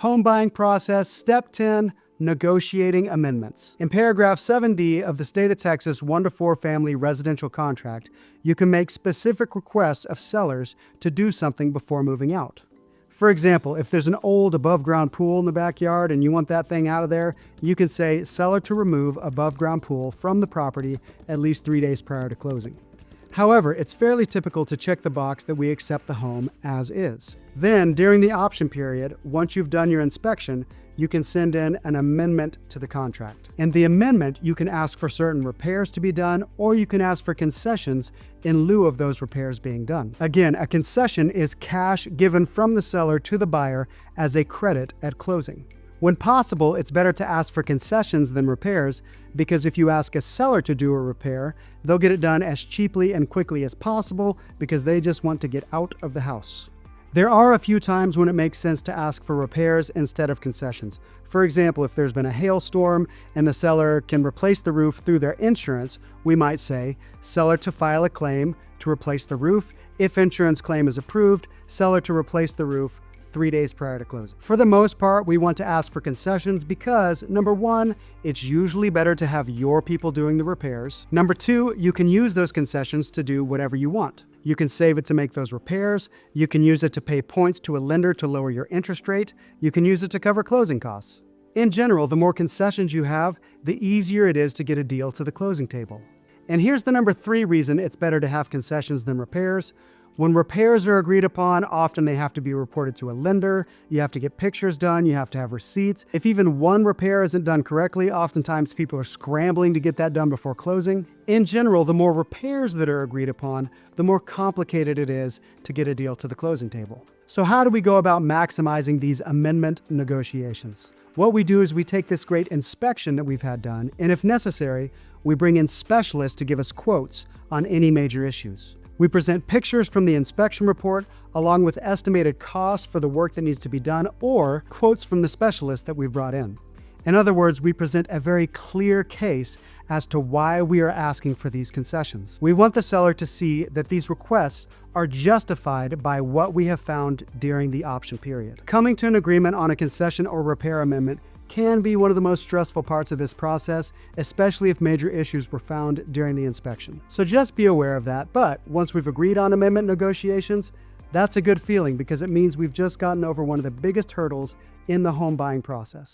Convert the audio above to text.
Home buying process, step 10, negotiating amendments. In paragraph 7D of the state of Texas 1 to 4 family residential contract, you can make specific requests of sellers to do something before moving out. For example, if there's an old above-ground pool in the backyard and you want that thing out of there, you can say seller to remove above-ground pool from the property at least 3 days prior to closing. However, it's fairly typical to check the box that we accept the home as is. Then, during the option period, once you've done your inspection, you can send in an amendment to the contract. In the amendment, you can ask for certain repairs to be done, or you can ask for concessions in lieu of those repairs being done. Again, a concession is cash given from the seller to the buyer as a credit at closing. When possible, it's better to ask for concessions than repairs, because if you ask a seller to do a repair, they'll get it done as cheaply and quickly as possible because they just want to get out of the house. There are a few times when it makes sense to ask for repairs instead of concessions. For example, if there's been a hailstorm and the seller can replace the roof through their insurance, we might say, seller to file a claim to replace the roof. If insurance claim is approved, seller to replace the roof 3 days prior to closing. For the most part, we want to ask for concessions because, number one, it's usually better to have your people doing the repairs. Number two, you can use those concessions to do whatever you want. You can save it to make those repairs. You can use it to pay points to a lender to lower your interest rate. You can use it to cover closing costs. In general, the more concessions you have, the easier it is to get a deal to the closing table. And here's the number 3 reason it's better to have concessions than repairs. When repairs are agreed upon, often they have to be reported to a lender. You have to get pictures done. You have to have receipts. If even one repair isn't done correctly, oftentimes people are scrambling to get that done before closing. In general, the more repairs that are agreed upon, the more complicated it is to get a deal to the closing table. So how do we go about maximizing these amendment negotiations? What we do is we take this great inspection that we've had done, and if necessary, we bring in specialists to give us quotes on any major issues. We present pictures from the inspection report along with estimated costs for the work that needs to be done or quotes from the specialist that we've brought in. In other words, we present a very clear case as to why we are asking for these concessions. We want the seller to see that these requests are justified by what we have found during the option period. Coming to an agreement on a concession or repair amendment can be one of the most stressful parts of this process, especially if major issues were found during the inspection. So just be aware of that, but once we've agreed on amendment negotiations, that's a good feeling because it means we've just gotten over one of the biggest hurdles in the home buying process.